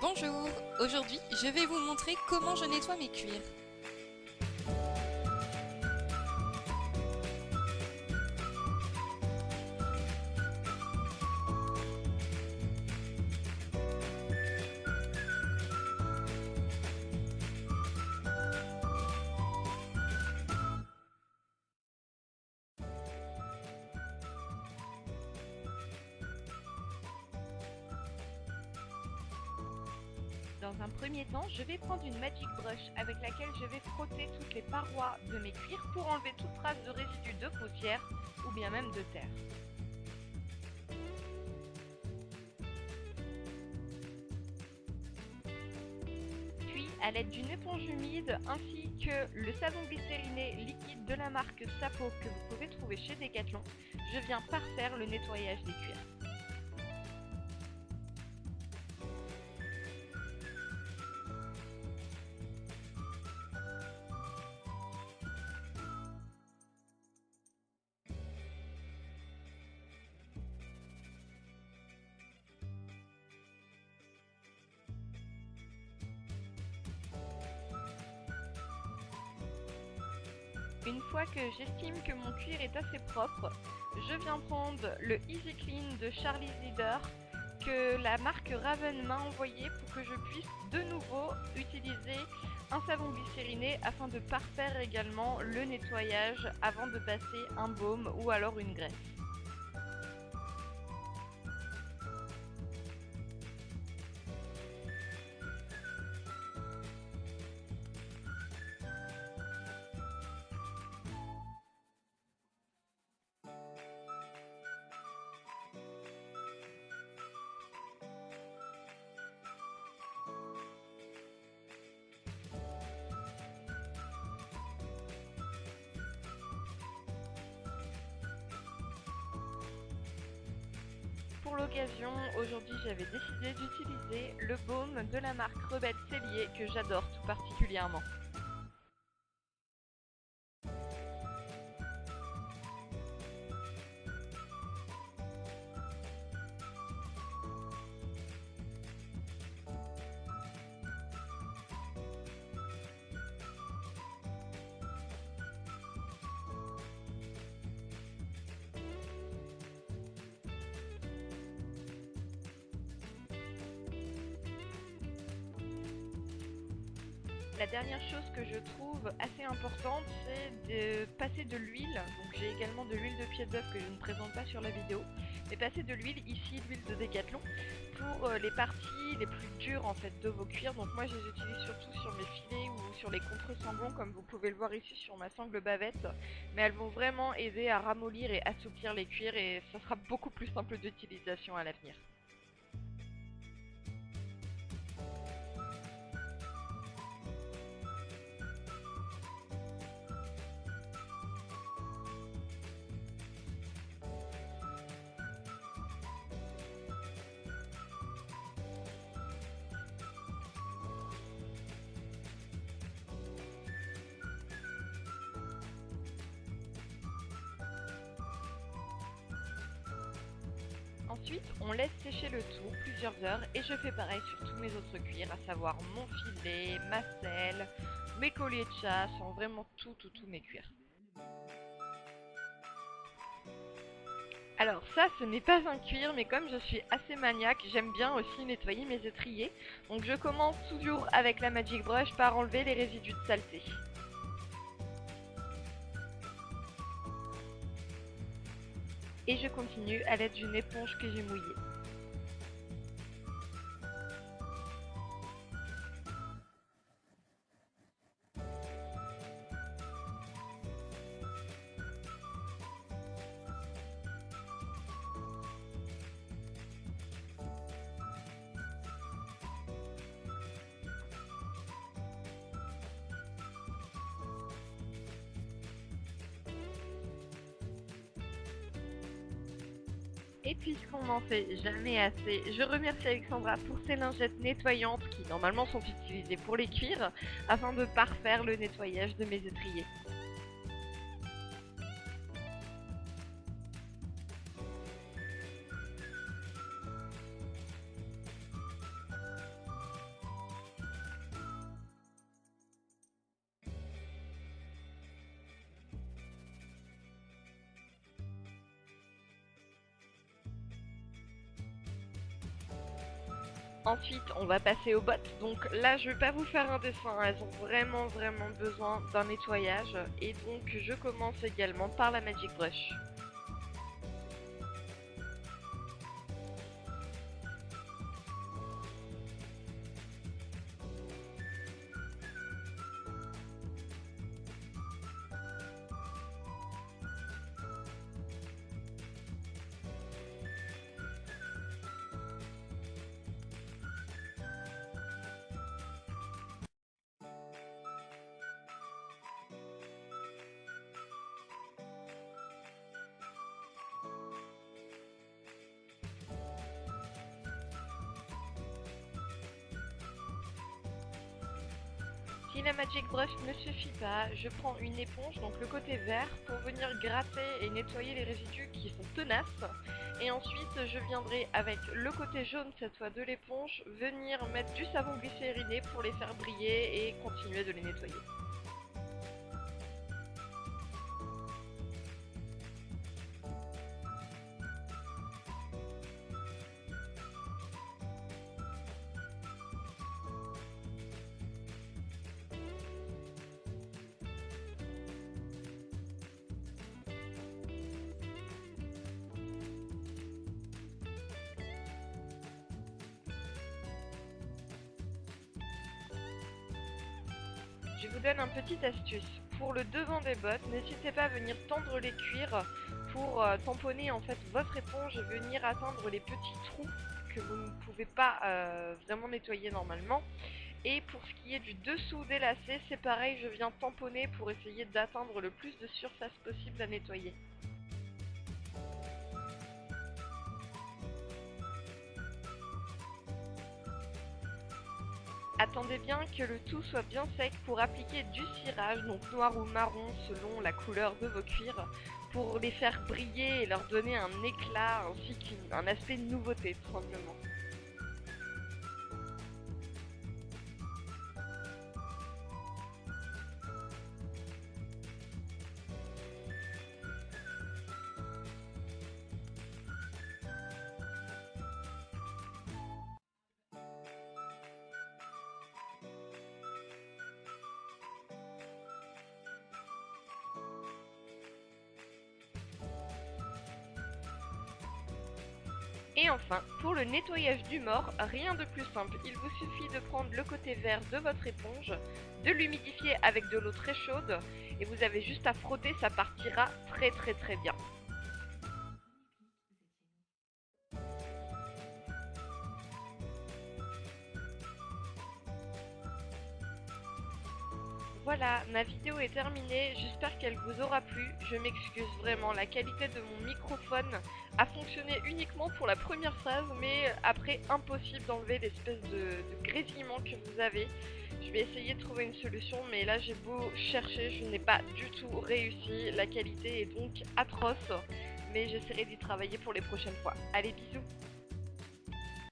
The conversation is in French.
Bonjour, aujourd'hui je vais vous montrer comment je nettoie mes cuirs. Dans un premier temps, je vais prendre une Magic Brush avec laquelle je vais frotter toutes les parois de mes cuirs pour enlever toute trace de résidus de poussière ou bien même de terre. Puis, à l'aide d'une éponge humide ainsi que le savon glycériné liquide de la marque Sapo que vous pouvez trouver chez Decathlon, je viens parfaire le nettoyage des cuirs. Une fois que j'estime que mon cuir est assez propre, je viens prendre le Easy Clean de Charlie Zider que la marque Raven m'a envoyé pour que je puisse de nouveau utiliser un savon glycériné afin de parfaire également le nettoyage avant de passer un baume ou alors une graisse. Pour l'occasion, aujourd'hui j'avais décidé d'utiliser le baume de la marque Rebelle Cellier que j'adore tout particulièrement. La dernière chose que je trouve assez importante, c'est de passer de l'huile. Donc j'ai également de l'huile de pied d'œuf que je ne présente pas sur la vidéo. Mais passer de l'huile, ici l'huile de Decathlon, pour les parties les plus dures en fait de vos cuirs. Donc moi je les utilise surtout sur mes filets ou sur les contre-sanglons comme vous pouvez le voir ici sur ma sangle bavette. Mais elles vont vraiment aider à ramollir et assouplir les cuirs et ça sera beaucoup plus simple d'utilisation à l'avenir. Ensuite, on laisse sécher le tout plusieurs heures et je fais pareil sur tous mes autres cuirs, à savoir mon filet, ma selle, mes colliers de chasse, sont vraiment tous mes cuirs. Alors ça, ce n'est pas un cuir, mais comme je suis assez maniaque, j'aime bien aussi nettoyer mes étriers. Donc je commence toujours avec la Magic Brush par enlever les résidus de saleté. Et je continue à l'aide d'une éponge que j'ai mouillée. Et puisqu'on n'en fait jamais assez, je remercie Alexandra pour ses lingettes nettoyantes qui normalement sont utilisées pour les cuirs afin de parfaire le nettoyage de mes étriers. Ensuite, on va passer aux bottes. Donc là, je vais pas vous faire un dessin, elles ont vraiment besoin d'un nettoyage. Et donc, je commence également par la Magic Brush. Si la Magic Brush ne suffit pas, je prends une éponge, donc le côté vert, pour venir gratter et nettoyer les résidus qui sont tenaces. Et ensuite, je viendrai avec le côté jaune, cette fois de l'éponge, venir mettre du savon glycériné pour les faire briller et continuer de les nettoyer. Je vous donne un petit astuce. Pour le devant des bottes, n'hésitez pas à venir tendre les cuirs pour tamponner en fait votre éponge et venir atteindre les petits trous que vous ne pouvez pas vraiment nettoyer normalement. Et pour ce qui est du dessous des lacets, c'est pareil, je viens tamponner pour essayer d'atteindre le plus de surface possible à nettoyer. Attendez bien que le tout soit bien sec pour appliquer du cirage, donc noir ou marron selon la couleur de vos cuirs, pour les faire briller et leur donner un éclat ainsi qu'un aspect de nouveauté tout simplement. Et enfin, pour le nettoyage du mort, rien de plus simple. Il vous suffit de prendre le côté vert de votre éponge, de l'humidifier avec de l'eau très chaude, et vous avez juste à frotter, ça partira très bien. Voilà, ma vidéo est terminée, j'espère qu'elle vous aura plu. Je m'excuse vraiment, la qualité de mon microphone a fonctionné uniquement pour la première phase, mais après impossible d'enlever l'espèce de grésillement que vous avez. Je vais essayer de trouver une solution, mais là j'ai beau chercher, je n'ai pas du tout réussi. La qualité est donc atroce, mais j'essaierai d'y travailler pour les prochaines fois. Allez, bisous!